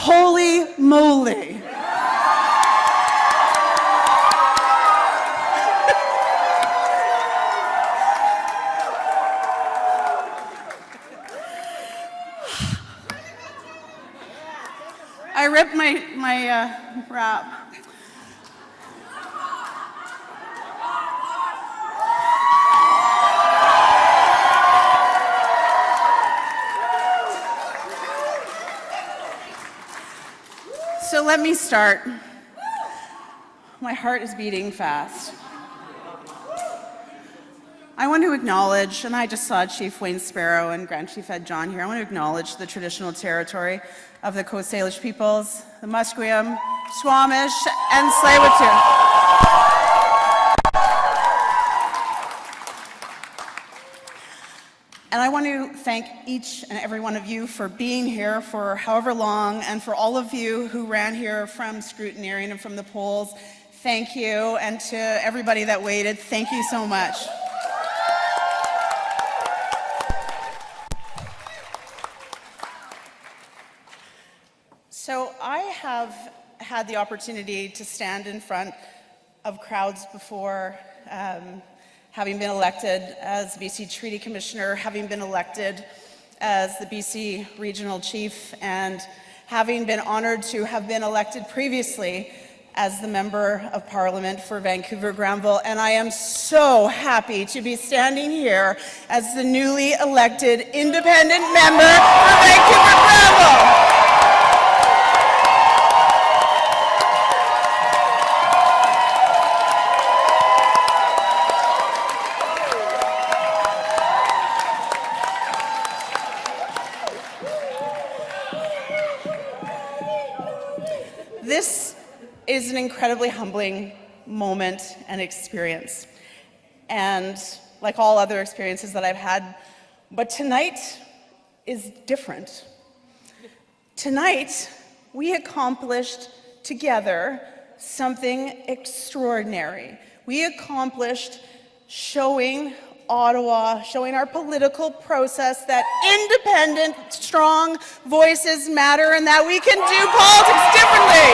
Holy moly. I ripped my wrap. So let me start. My heart is beating fast. I want to acknowledge, and I just saw Chief Wayne Sparrow and Grand Chief Ed John here, I want to acknowledge the traditional territory of the Coast Salish peoples, the Musqueam, Squamish, and Tsleil-Waututh. And I want to thank each and every one of you for being here for however long, and for all of you who ran here from scrutineering and from the polls, thank you. And to everybody that waited, thank you so much. So I have had the opportunity to stand in front of crowds before, having been elected as BC Treaty Commissioner, having been elected as the BC Regional Chief, and having been honored to have been elected previously as the Member of Parliament for Vancouver-Granville. And I am so happy to be standing here as the newly elected independent member for Vancouver-Granville. This is an incredibly humbling moment and experience, and like all other experiences that I've had, but tonight is different. Tonight, we accomplished together something extraordinary. We accomplished showing Ottawa, showing our political process that independent, strong voices matter and that we can do politics differently.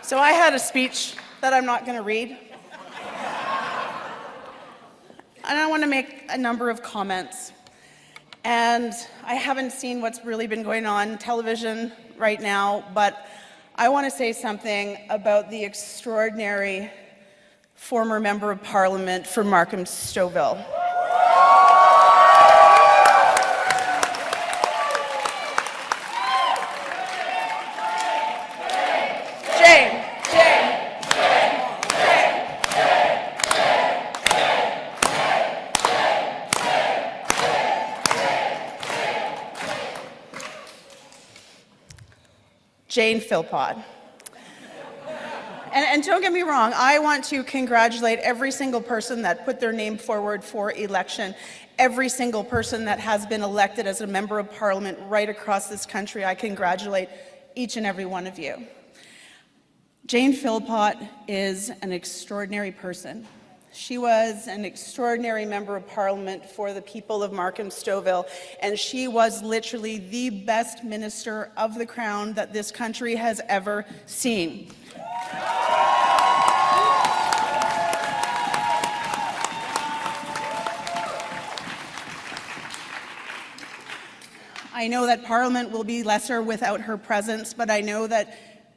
So I had a speech that I'm not going to read. And I want to make a number of comments. And I haven't seen what's really been going on television right now, but I want to say something about the extraordinary former Member of Parliament for Markham-Stouffville. Jane Philpott. And don't get me wrong, I want to congratulate every single person that put their name forward for election, every single person that has been elected as a Member of Parliament right across this country. I congratulate each and every one of you. Jane Philpott is an extraordinary person. She was an extraordinary Member of Parliament for the people of Markham-Stouffville, and she was literally the best Minister of the Crown that this country has ever seen. I know that Parliament will be lesser without her presence, but I know that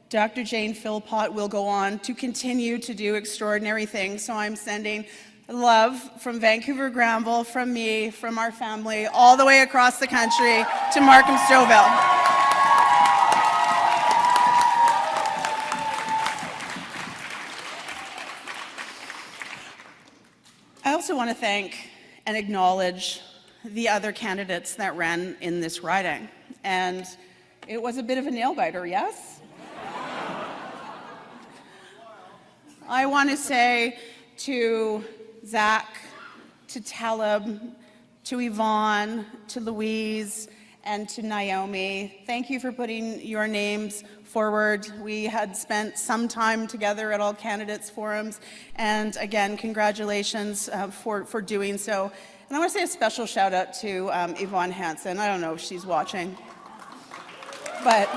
Dr. Jane Philpott will go on to continue to do extraordinary things. So I'm sending love from Vancouver-Granville, from me, from our family, all the way across the country to Markham-Stouffville. I also want to thank and acknowledge the other candidates that ran in this riding. And it was a bit of a nail-biter, yes? I want to say to Zach, to Talib, to Yvonne, to Louise, and to Naomi. Thank you for putting your names forward. We had spent some time together at all candidates forums, and again, congratulations for doing so. And I want to say a special shout out to Yvonne Hansen. I don't know if she's watching, but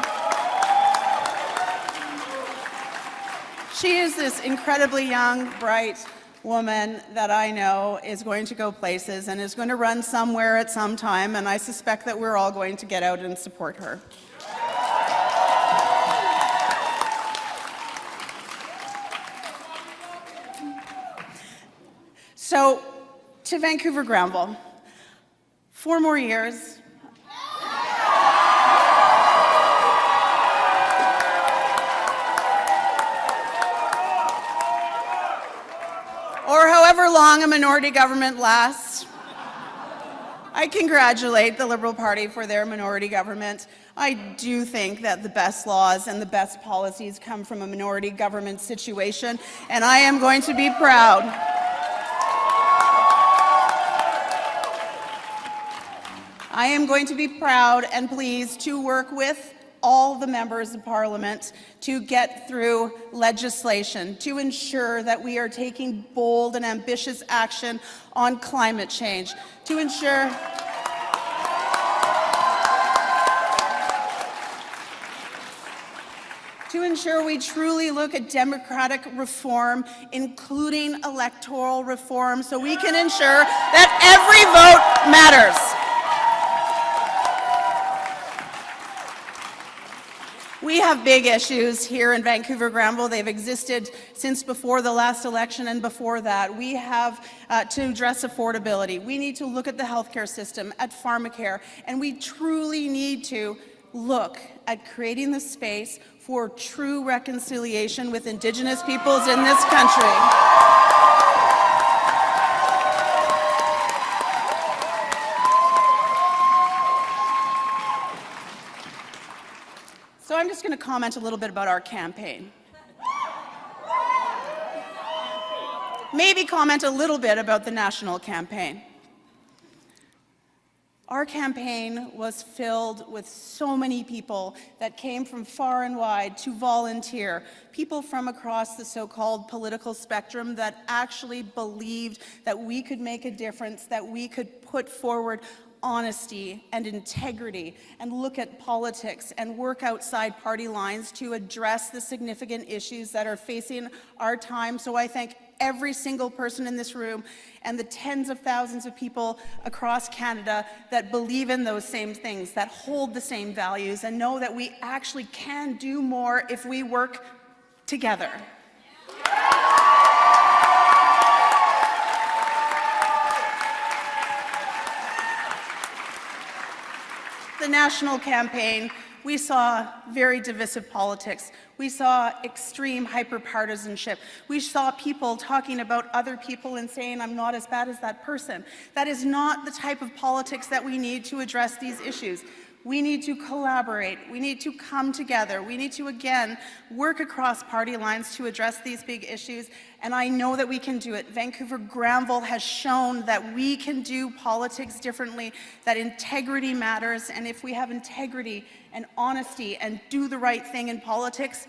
she is this incredibly young, bright woman that I know is going to go places and is going to run somewhere at some time, and I suspect that we're all going to get out and support her. So, to Vancouver-Granville, 4 more years. Or however long a minority government lasts. I congratulate the Liberal Party for their minority government. I do think that the best laws and the best policies come from a minority government situation, and I am going to be proud. I am going to be proud and pleased to work with all the members of Parliament to get through legislation to ensure that we are taking bold and ambitious action on climate change, to ensure we truly look at democratic reform, including electoral reform, so we can ensure that every vote matters. We have big issues here in Vancouver-Granville. They've existed since before the last election and before that. We have to address affordability. We need to look at the healthcare system, at pharmacare, and we truly need to look at creating the space for true reconciliation with Indigenous peoples in this country. So I'm just going to comment a little bit about our campaign. Maybe comment a little bit about the national campaign. Our campaign was filled with so many people that came from far and wide to volunteer, people from across the so-called political spectrum that actually believed that we could make a difference, that we could put forward honesty and integrity and look at politics and work outside party lines to address the significant issues that are facing our time. So I thank every single person in this room and the tens of thousands of people across Canada that believe in those same things, that hold the same values, and know that we actually can do more if we work together. The national campaign, we saw very divisive politics. We saw extreme hyper-partisanship. We saw people talking about other people and saying, I'm not as bad as that person. That is not the type of politics that we need to address these issues. We need to collaborate. We need to come together. We need to, again, work across party lines to address these big issues, and I know that we can do it. Vancouver-Granville has shown that we can do politics differently, that integrity matters, and if we have integrity and honesty and do the right thing in politics,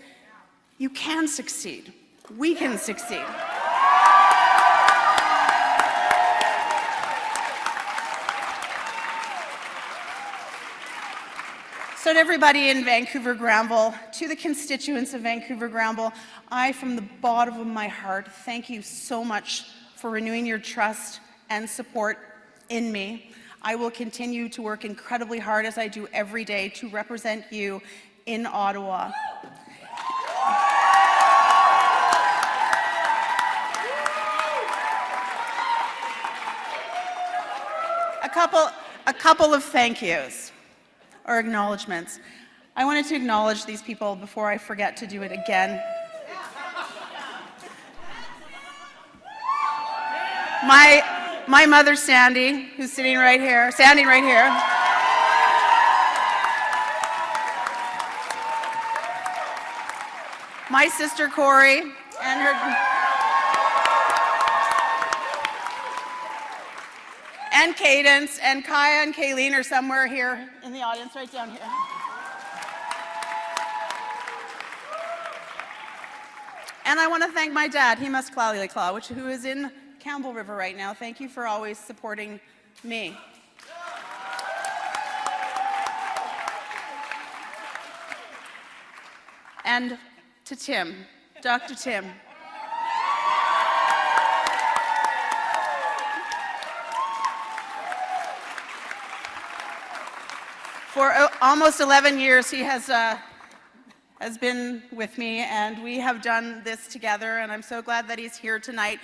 you can succeed. We can succeed. So to everybody in Vancouver-Granville, to the constituents of Vancouver-Granville, I, from the bottom of my heart, thank you so much for renewing your trust and support in me. I will continue to work incredibly hard, as I do every day, to represent you in Ottawa. A couple of thank yous. Or acknowledgments. I wanted to acknowledge these people before I forget to do it again. My mother, Sandy, who's standing right here. My sister, Corey, and Cadence, and Kaya and Kayleen are somewhere here in the audience, right down here. And I want to thank my dad, Himas Klalilikla, who is in Campbell River right now. Thank you for always supporting me. And to Tim, Dr. Tim. For almost 11 years, he has been with me, and we have done this together, and I'm so glad that he's here tonight.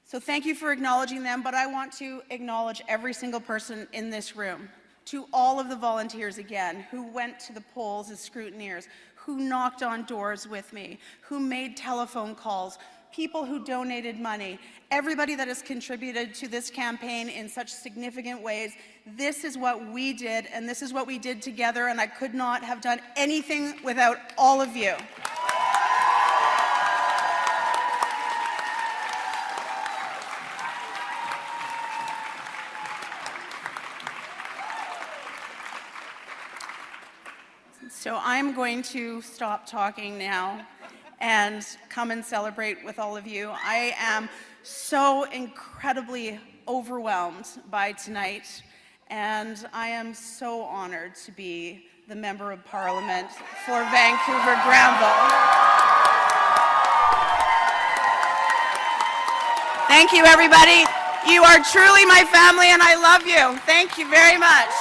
So thank you for acknowledging them, but I want to acknowledge every single person in this room, to all of the volunteers again, who went to the polls as scrutineers, who knocked on doors with me, who made telephone calls, people who donated money, everybody that has contributed to this campaign in such significant ways. This is what we did, and this is what we did together, and I could not have done anything without all of you. So I'm going to stop talking now and come and celebrate with all of you. I am so incredibly overwhelmed by tonight, and I am so honored to be the Member of Parliament for Vancouver-Granville. Thank you, everybody. You are truly my family, and I love you. Thank you very much.